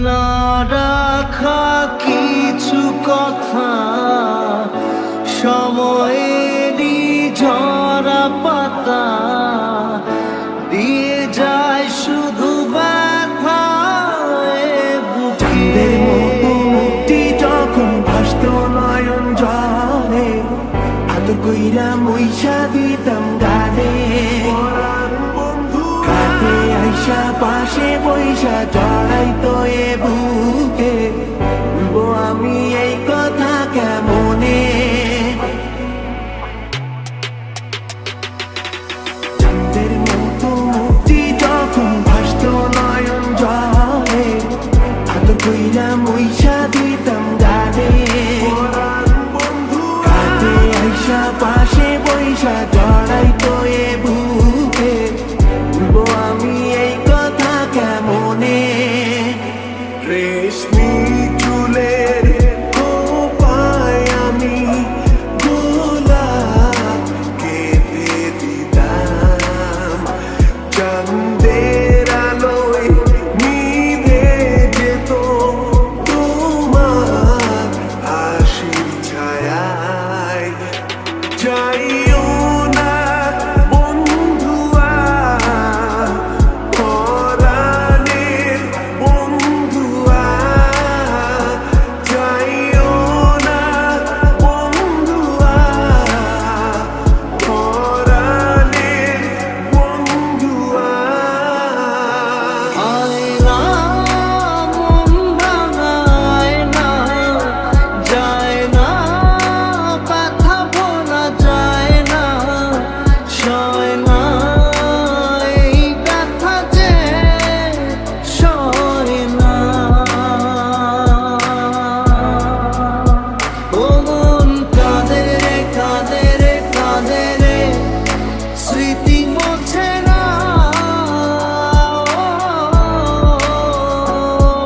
না রাখা কিছু কথা সময়েরই ঝরা পাতা দিয়ে যায় শুধু ব্যথায় বুকে মুক্তি যখন ভাসত নয়ন জলে আদর কইরা মইসা দিতাম গানে কাটে আইসা পাশে বইসা জড়াইতো এ বুকে বলবো আমি এই কথা কেমনে চাঁদের মতো মুক্তি যখন ভাসত নয়ন জলে আদর কইরা মইসা দিতাম গানে কাটে আইসা পাশে বইসা জড়াইতো এ বুকে বলবো আমি এই কথা কেমনে রেশমি চুলের খোপায় আমি গোলাপ কেটে দিতাম চাঁদের আলোয় নিভে যেত তোমার হাসির ছায়ায় যাইও না বন্ধুয়া পরাণের বন্ধুয়া যাইও না বন্ধুয়া পরাণের বন্ধুয়া আয়না মন ভাঙায় না যায় না ব্যথা ভোলা যায় না সয় না এই ব্যথা যে সয় না ও মন কাঁদে রে কাঁদে রে কাঁদে রে স্মৃতি মোছে না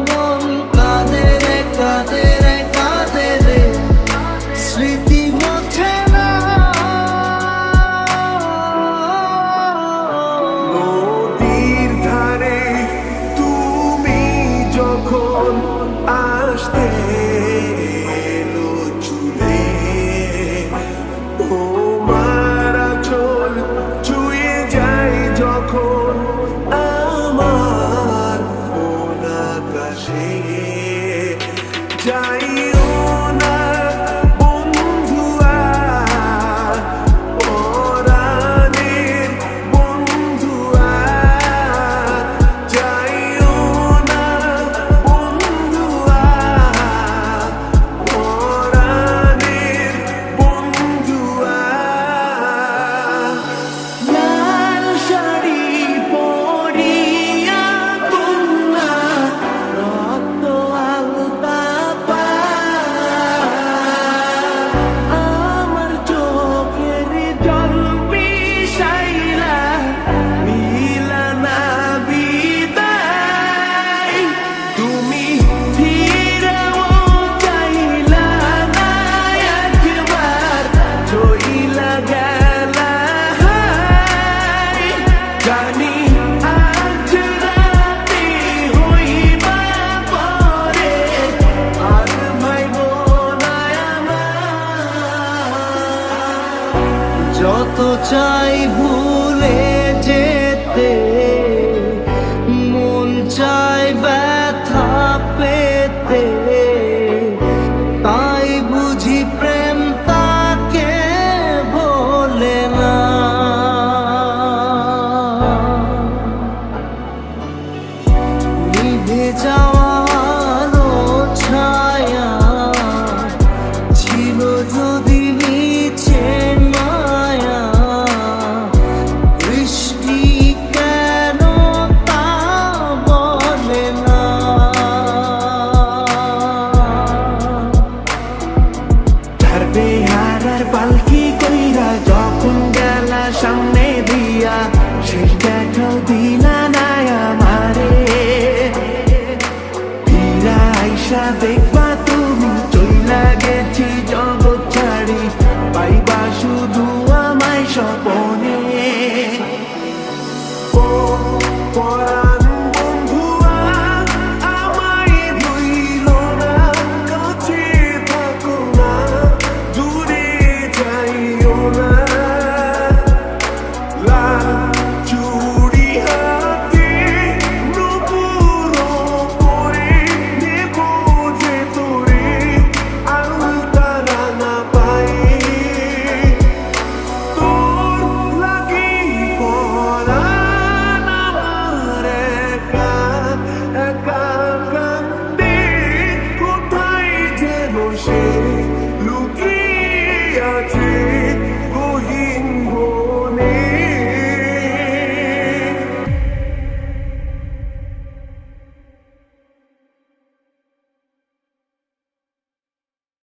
মন কাঁদে রে কাঁদে রে কাঁদে রে স্মৃতি মোছে না নদীর ধারে তুমি যখন আসতে এলো চুলে তোমার আঁচল ছুঁয়ে যায় যখন আমার মন আকাশে যাইও না বন্ধুয়া পরাণের বন্ধুয়া যাইও না বন্ধুয়া পরাণের বন্ধুয়া লাল শাড়ি পরিয়া কন্যা রক্ত আলতা পা আমার চোখের জল বিষাইলা মিলা না বিদায় তুমি ফিরেও চাইলা না একবার চইলা গেলা জানি আজ রাতে হইবা পরে আর ভাইব না আমার যত চাই ভুলে যেতে মন চায় ব্যথা পেতে তাই বুঝি প্রেম তাকে ভোলে না নিভে যাওয়ার ছায়া ছিল যদি নিচে মায়া বৃষ্টি কেন তা বলে না রে